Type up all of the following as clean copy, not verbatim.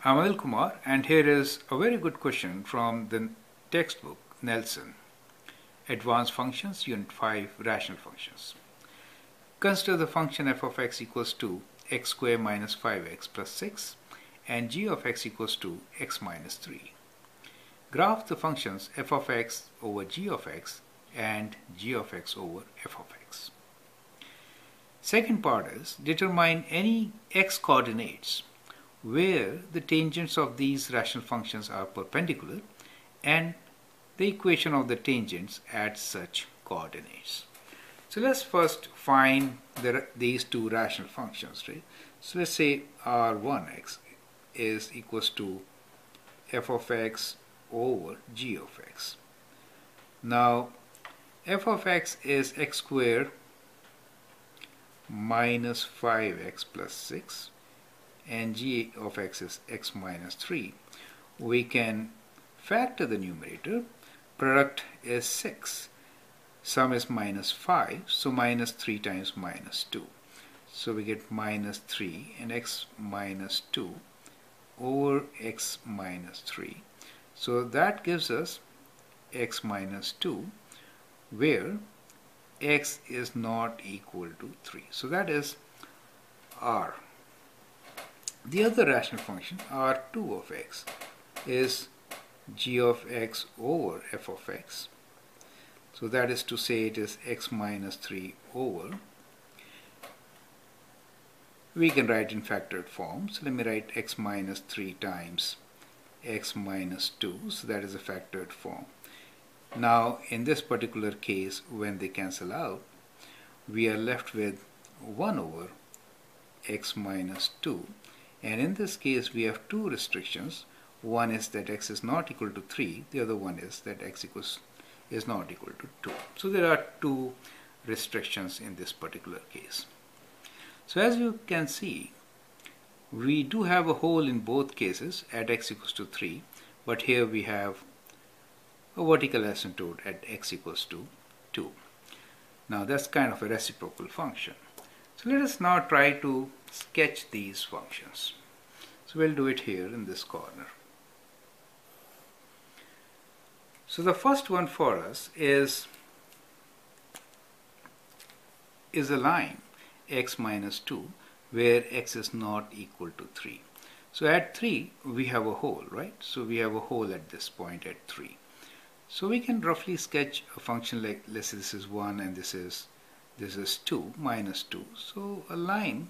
I'm Anil Kumar, and here is a very good question from the textbook Nelson, Advanced Functions, Unit 5, Rational Functions. Consider the function f of x equals to x squared minus 5x plus 6 and g of x equals to x minus 3. Graph the functions f of x over g of x and g of x over f of x. Second part is determine any x coordinates where the tangents of these rational functions are perpendicular and the equation of the tangents at such coordinates. So let's first find these two rational functions, right? So let's say r1x is equals to f of x over g of x. Now f of x is x squared minus 5x plus 6 and g of x is x minus 3. We can factor the numerator. Product is 6. Sum is minus 5. So minus 3 times minus 2. So we get minus 3 and x minus 2 over x minus 3. So that gives us x minus 2 where x is not equal to 3. So that is r. The other rational function, r2 of x, is g of x over f of x. So that is to say it is x minus 3 over. We can write in factored form. So let me write x minus 3 times x minus 2. So that is a factored form. Now in this particular case, when they cancel out, we are left with 1 over x minus 2. And in this case, we have two restrictions. One is that x is not equal to 3. The other one is that x is not equal to 2. So there are two restrictions in this particular case. So as you can see, we do have a hole in both cases at x equals to 3. But here we have a vertical asymptote at x equals to 2. Now that's kind of a reciprocal function. So let us now try to sketch these functions. So we'll do it here in this corner. So the first one for us is a line x minus 2 where x is not equal to 3. So at 3 we have a hole, right? So we have a hole at this point at 3. So we can roughly sketch a function like, let's say this is 1 and this is 2, minus 2. So a line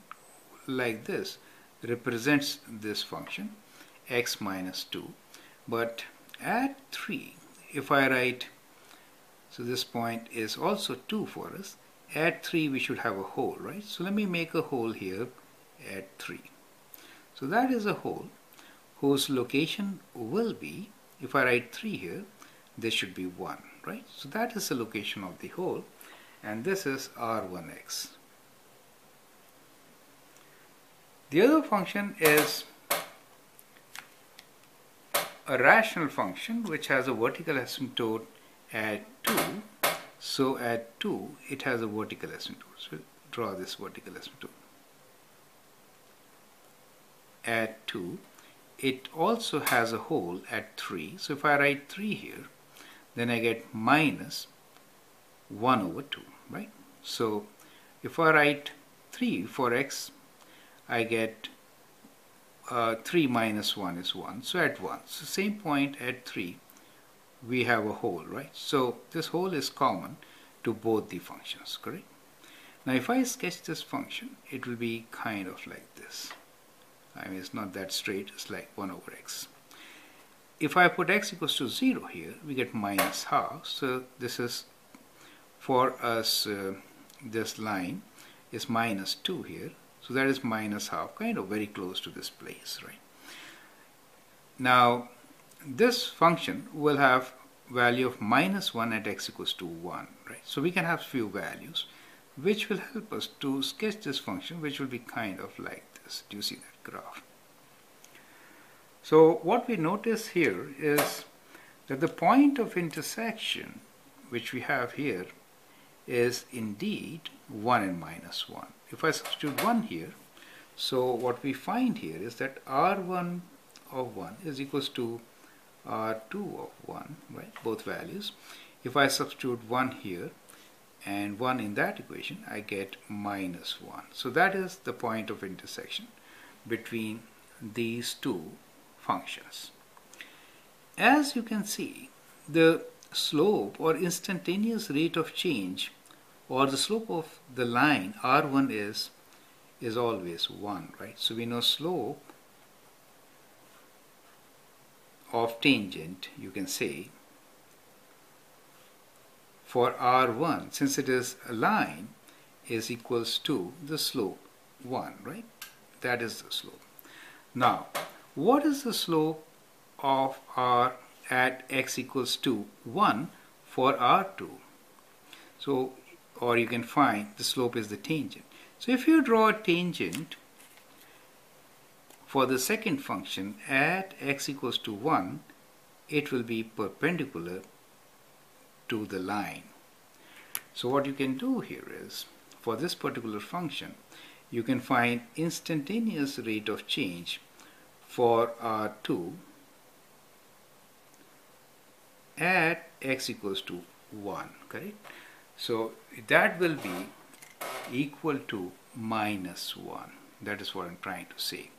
like this represents this function x minus 2. But at 3, if I write, so this point is also 2 for us. At 3 we should have a hole, right? So let me make a hole here at 3. So that is a hole whose location will be, if I write 3 here, this should be 1, right? So that is the location of the hole, and this is r1x. The other function is a rational function which has a vertical asymptote at 2. So at 2 it has a vertical asymptote. So draw this vertical asymptote. At 2 it also has a hole at 3. So if I write 3 here, then I get minus 1 over 2, right? So if I write 3 for x, I get 3 minus 1 is 1. So at 1. So same point at 3, we have a hole, right? So this hole is common to both the functions, correct? Now if I sketch this function, it will be kind of like this. I mean, it's not that straight, it's like 1 over x. If I put x equals to 0 here, we get minus half. So this is, for us, this line is minus 2 here. So that is minus half, kind of very close to this place, right? Now, this function will have value of minus 1 at x equals to 1, right? So we can have few values, which will help us to sketch this function, which will be kind of like this. Do you see that graph? So what we notice here is that the point of intersection, which we have here, is indeed 1 and minus 1. If I substitute 1 here, so what we find here is that r1 of 1 is equals to R2 of 1, right? Both values. If I substitute 1 here and 1 in that equation, I get minus 1. So that is the point of intersection between these two functions. As you can see, the slope or instantaneous rate of change, or the slope of the line R1 is always 1, right? So we know slope of tangent, you can say, for R1, since it is a line, is equals to the slope 1, right? That is the slope. Now, what is the slope of R at x equals to 1 for R2? So, or you can find the slope is the tangent. So if you draw a tangent for the second function at x equals to 1, it will be perpendicular to the line. So what you can do here is, for this particular function, you can find instantaneous rate of change for R2 at x equals to 1, correct? So that will be equal to minus 1. That is what I'm trying to say.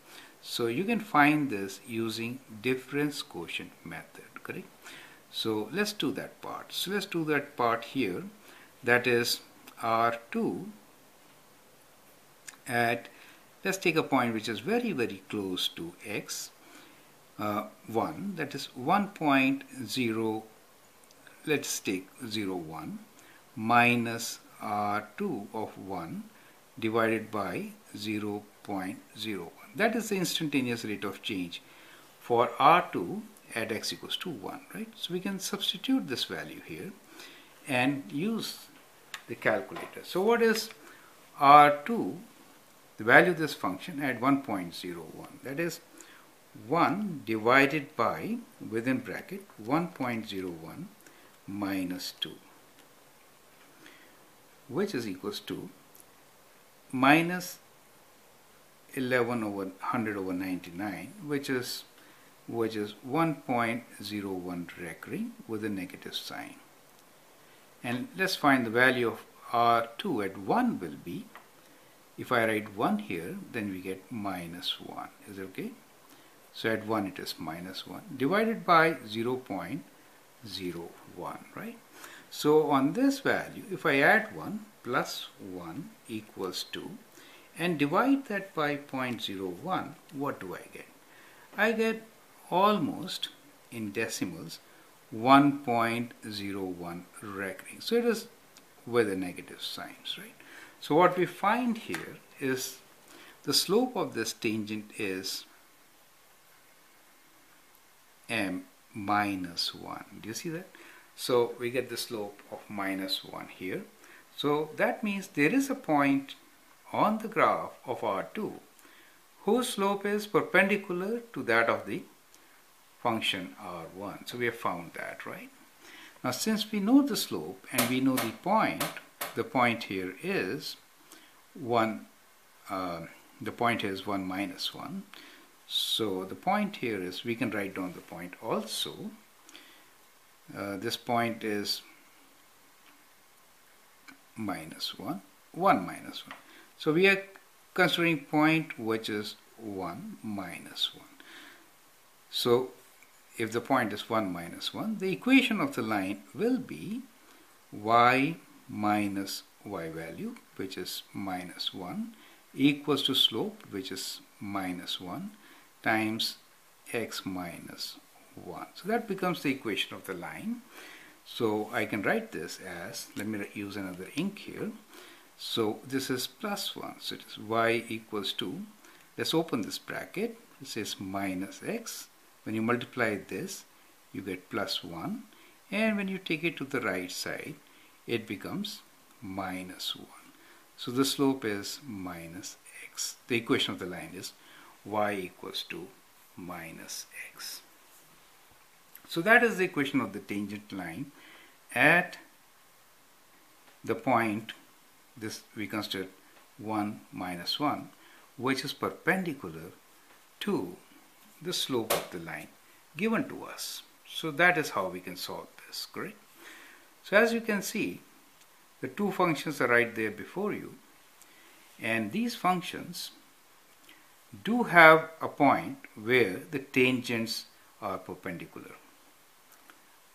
So you can find this using difference quotient method, correct? So let's do that part. So let's do that part here. That is R2 at, let's take a point which is very, very close to x, 1, that is 1.0, let's take 0.1 minus R2 of 1 divided by 0.01. That is the instantaneous rate of change for R2 at x equals to 1, right? So we can substitute this value here and use the calculator. So what is R2, the value of this function at 1.01? That is 1 divided by, within bracket, 1.01 minus 2, which is equals to minus 11 over 100 over 99, which is 1.01 recurring with a negative sign. And let's find the value of R2 at 1 will be, if I write 1 here, then we get minus 1. Is it okay? So at 1 it is minus 1 divided by 0.01, right? So on this value, if I add 1 plus 1 equals 2 and divide that by 0.01, what do I get? I get almost, in decimals, 1.01 recurring. So it is with a negative signs, right? So what we find here is the slope of this tangent is m minus 1. Do you see that? So we get the slope of minus 1 here. So that means there is a point on the graph of R2 whose slope is perpendicular to that of the function R1. So we have found that, right? Now since we know the slope and we know the point here is 1, the point here is 1 minus 1. So the point here is, we can write down the point also. This point is minus 1, 1 minus 1. So we are considering point which is 1 minus 1. So if the point is 1 minus 1, the equation of the line will be y minus y value, which is minus 1, equals to slope, which is minus 1, times x minus 1. So that becomes the equation of the line. So I can write this as, let me use another ink here. So this is plus 1. So it is y equals to, let's open this bracket. It says minus x. When you multiply this, you get plus 1. And when you take it to the right side, it becomes minus 1. So the slope is minus x. The equation of the line is y equals to minus x. So that is the equation of the tangent line at the point, this we consider 1 minus 1, which is perpendicular to the slope of the line given to us. So that is how we can solve this, correct? So as you can see, the two functions are right there before you, and these functions do have a point where the tangents are perpendicular.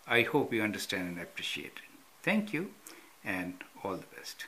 I hope you understand and appreciate it. Thank you and all the best.